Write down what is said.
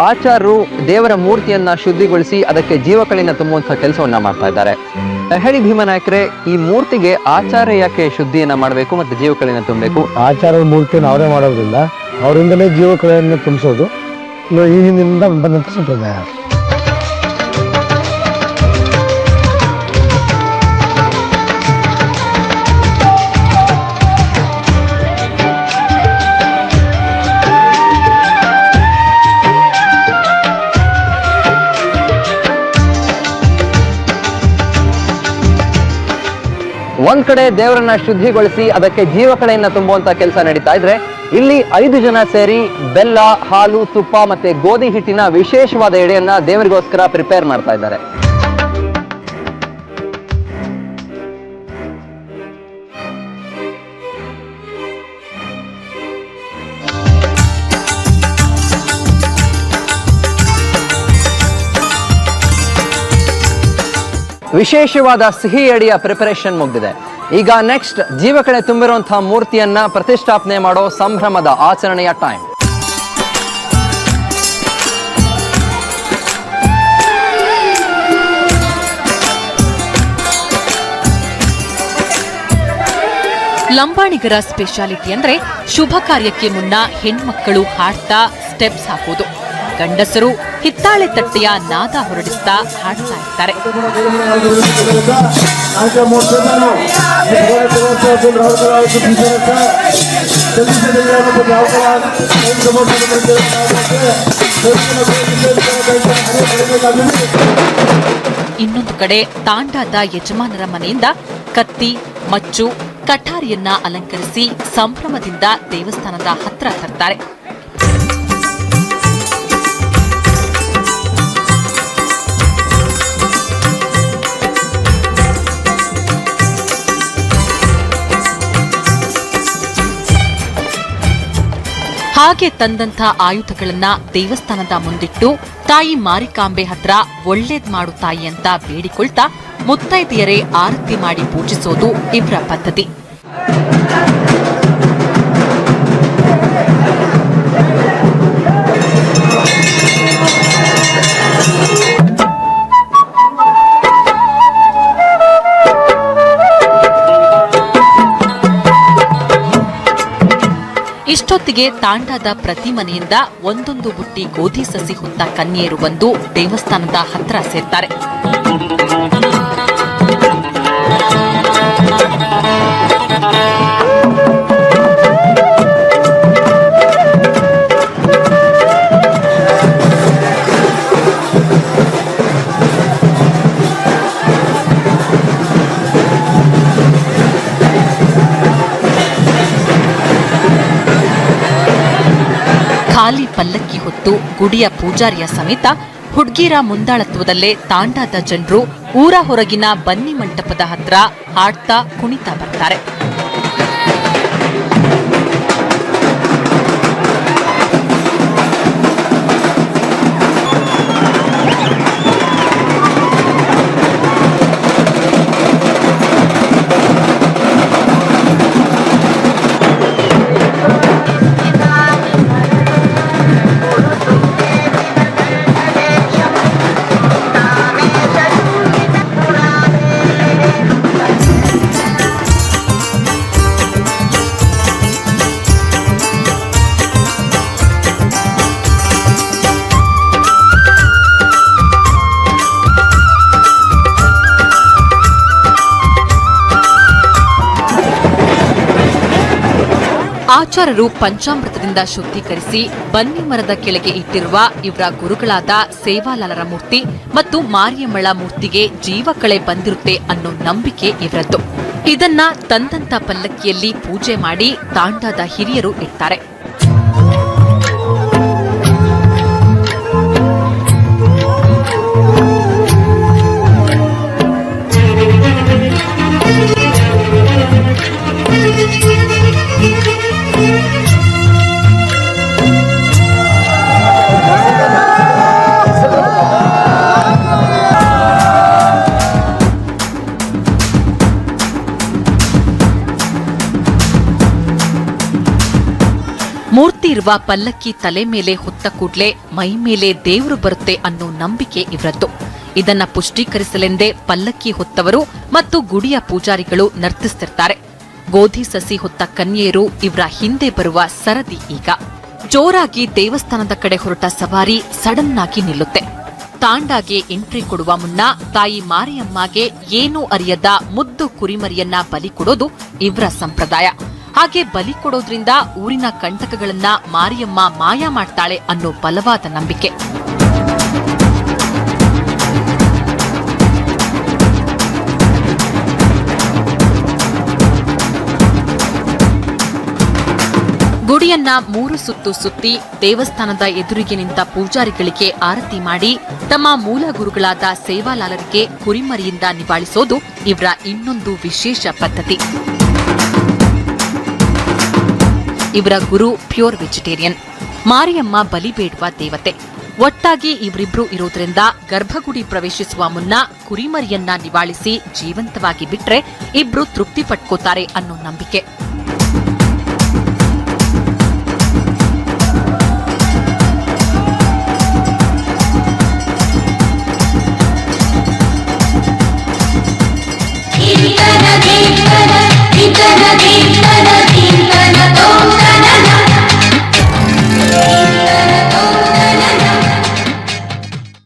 ಆಚಾರ್ಯರು ದೇವರ ಮೂರ್ತಿಯನ್ನ ಶುದ್ಧಿಗೊಳಿಸಿ ಅದಕ್ಕೆ ಜೀವಕಳೆಯನ್ನ ತುಂಬುವಂತಹ ಕೆಲಸವನ್ನ ಮಾಡ್ತಾ ಇದ್ದಾರೆ. ಹೇಳಿ ಭೀಮನಾಯಕರೇ, ಈ ಮೂರ್ತಿಗೆ ಆಚಾರ್ಯ ಯಾಕೆ ಶುದ್ಧಿಯನ್ನ ಮಾಡಬೇಕು ಮತ್ತೆ ಜೀವಕಳೆಯನ್ನ ತುಂಬಬೇಕು? ಆಚಾರ್ಯರ ಮೂರ್ತಿಯನ್ನು ಅವರೇ ಮಾಡೋದ್ರಿಂದ ಅವರಿಂದಲೇ ಜೀವಕಳೆಯನ್ನು ತುಂಬಿಸೋದು ಈ ಹಿಂದಿನಿಂದ ಬಂದಂಥ ಸಂಪ್ರದಾಯ. ಒಂದ್ ಕಡೆ ದೇವರನ್ನ ಶುದ್ಧಿಗೊಳಿಸಿ ಅದಕ್ಕೆ ಜೀವಕಳೆಯನ್ನ ತುಂಬುವಂತ ಕೆಲಸ ನಡೀತಾ ಇದ್ರೆ, ಇಲ್ಲಿ 5 ಜನ ಸೇರಿ ಬೆಲ್ಲ, ಹಾಲು, ತುಪ್ಪ ಮತ್ತೆ ಗೋಧಿ ಹಿಟ್ಟಿನ ವಿಶೇಷವಾದ ಎಡೆಯನ್ನ ದೇವರಿಗೋಸ್ಕರ ಪ್ರಿಪೇರ್ ಮಾಡ್ತಾ ಇದ್ದಾರೆ. ವಿಶೇಷವಾದ ಸಿಹಿ ಅಡಿಯ ಪ್ರಿಪರೇಷನ್ ಮುಗಿದಿದೆ. ಈಗ ನೆಕ್ಸ್ಟ್ ಜೀವಕಳೆ ತುಂಬಿರುವಂತಹ ಮೂರ್ತಿಯನ್ನ ಪ್ರತಿಷ್ಠಾಪನೆ ಮಾಡೋ ಸಂಭ್ರಮದ ಆಚರಣೆಯ ಟೈಮ್. ಲಂಬಾಣಿಗರ ಸ್ಪೆಷಾಲಿಟಿ ಅಂದ್ರೆ ಶುಭ ಕಾರ್ಯಕ್ಕೆ ಮುನ್ನ ಹೆಣ್ಮಕ್ಕಳು ಹಾಡ್ತಾ ಸ್ಟೆಪ್ಸ್ ಹಾಕೋದು, ಗಂಡಸರು ಹಿತ್ತಾಳೆ ತಟ್ಟೆಯ ನಾದ ಹೊರಡಿಸ್ತಾ ಹಾಡ್ತಾ ಇರ್ತಾರೆ. ಇನ್ನೊಂದು ಕಡೆ ತಾಂಡಾದ ಯಜಮಾನರ ಮನೆಯಿಂದ ಕತ್ತಿ, ಮಚ್ಚು, ಕಠಾರಿಯನ್ನ ಅಲಂಕರಿಸಿ ಸಂಭ್ರಮದಿಂದ ದೇವಸ್ಥಾನದ ಹತ್ರ ತರ್ತಾರೆ. ಹಾಗೆ ತಂದಂಥ ಆಯುಧಗಳನ್ನ ದೇವಸ್ಥಾನದ ಮುಂದಿಟ್ಟು ತಾಯಿ ಮಾರಿಕಾಂಬೆ ಹತ್ರ ಒಳ್ಳೇದ್ ಮಾಡು ತಾಯಿ ಅಂತ ಬೇಡಿಕೊಳ್ತಾ ಮುತ್ತೈದೆಯರೇ ಆರತಿ ಮಾಡಿ ಪೂಜಿಸೋದು ಇವರ ಪದ್ಧತಿ. ಇಷ್ಟೊತ್ತಿಗೆ ತಾಂಡಾದ ಪ್ರತಿ ಮನೆಯಿಂದ ಒಂದೊಂದು ಬುಟ್ಟಿ ಗೋಧಿ ಸಸಿ ಹೊತ್ತ ಕನ್ಯೆಯರು ಬಂದು ದೇವಸ್ಥಾನದ ಹತ್ರ ಸೇರ್ತಾರೆ. ಖಾಲಿ ಪಲ್ಲಕ್ಕಿ ಹೊತ್ತು ಗುಡಿಯ ಪೂಜಾರಿಯ ಸಮೇತ ಹುಡ್ಗೀರ ಮುಂದಾಳತ್ವದಲ್ಲೇ ತಾಂಡಾದ ಜನರು ಊರ ಹೊರಗಿನ ಬನ್ನಿ ಮಂಟಪದ ಹತ್ರ ಹಾಡ್ತಾ ಕುಣಿತಾ ಬರ್ತಾರೆ. ಆಚಾರ್ಯರು ಪಂಚಾಮೃತದಿಂದ ಶುದ್ಧೀಕರಿಸಿ ಬನ್ನಿ ಮರದ ಕೆಳಗೆ ಇಟ್ಟಿರುವ ಇವರ ಗುರುಗಳಾದ ಸೇವಾಲಾಲರ ಮೂರ್ತಿ ಮತ್ತು ಮಾರಿಯಮ್ಮಳ ಮೂರ್ತಿಗೆ ಜೀವಕಳೆ ಬಂದಿರುತ್ತೆ ಅನ್ನೋ ನಂಬಿಕೆ ಇವರದ್ದು. ಇದನ್ನ ತಂದಂತ ಪಲ್ಲಕ್ಕಿಯಲ್ಲಿ ಪೂಜೆ ಮಾಡಿ ತಾಂಡಾದ ಹಿರಿಯರು ಇಡ್ತಾರೆ. ಶಕ್ತಿ ಇರುವ ಪಲ್ಲಕ್ಕಿ ತಲೆ ಮೇಲೆ ಹೊತ್ತ ಕೂಡ್ಲೆ ಮೈ ಮೇಲೆ ದೇವರು ಬರುತ್ತೆ ಅನ್ನೋ ನಂಬಿಕೆ ಇವರದ್ದು. ಇದನ್ನ ಪುಷ್ಟೀಕರಿಸಲೆಂದೇ ಪಲ್ಲಕ್ಕಿ ಹೊತ್ತವರು ಮತ್ತು ಗುಡಿಯ ಪೂಜಾರಿಗಳು ನರ್ತಿಸುತ್ತಿರ್ತಾರೆ. ಗೋಧಿ ಸಸಿ ಹೊತ್ತ ಕನ್ಯೆಯರು ಇವರ ಹಿಂದೆ ಬರುವ ಸರದಿ ಈಗ. ಜೋರಾಗಿ ದೇವಸ್ಥಾನದ ಕಡೆ ಹೊರಟ ಸವಾರಿ ಸಡನ್ ಆಗಿ ನಿಲ್ಲುತ್ತೆ. ತಾಂಡಾಗೆ ಎಂಟ್ರಿ ಕೊಡುವ ಮುನ್ನ ತಾಯಿ ಮಾರಿಯಮ್ಮಗೆ ಏನೂ ಅರಿಯದ ಮುದ್ದು ಕುರಿಮರಿಯನ್ನ ಬಲಿ ಕೊಡೋದು ಇವರ ಸಂಪ್ರದಾಯ. ಹಾಗೆ ಬಲಿ ಕೊಡೋದ್ರಿಂದ ಊರಿನ ಕಂಟಕಗಳನ್ನ ಮಾರಿಯಮ್ಮ ಮಾಯ ಮಾಡ್ತಾಳೆ ಅನ್ನೋ ಬಲವಾದ ನಂಬಿಕೆ. ಗುಡಿಯನ್ನ 3 ಸುತ್ತು ಸುತ್ತಿ ದೇವಸ್ಥಾನದ ಎದುರಿಗೆ ನಿಂತ ಪೂಜಾರಿಗಳಿಗೆ ಆರತಿ ಮಾಡಿ ತಮ್ಮ ಮೂಲ ಗುರುಗಳಾದ ಸೇವಾಲಾಲರಿಗೆ ಕುರಿಮರಿಯಿಂದ ನಿವಾಳಿಸೋದು ಇವರ ಇನ್ನೊಂದು ವಿಶೇಷ ಪದ್ಧತಿ. ಇವರ ಗುರು ಪ್ಯೂರ್ ವೆಜಿಟೇರಿಯನ್. ಮಾರಿಯಮ್ಮ ಬಲಿ ಬೇಡುವ ದೇವತೆ. ಒಟ್ಟಾಗಿ ಇವರಿಬ್ರು ಇರೋದ್ರಿಂದ ಗರ್ಭಗುಡಿ ಪ್ರವೇಶಿಸುವ ಮುನ್ನ ಕುರಿಮರಿಯನ್ನ ನಿವಾಳಿಸಿ ಜೀವಂತವಾಗಿ ಬಿಟ್ರೆ ಇಬ್ರು ತೃಪ್ತಿ ಪಟ್ಕೋತಾರೆ ಅನ್ನೋ ನಂಬಿಕೆ.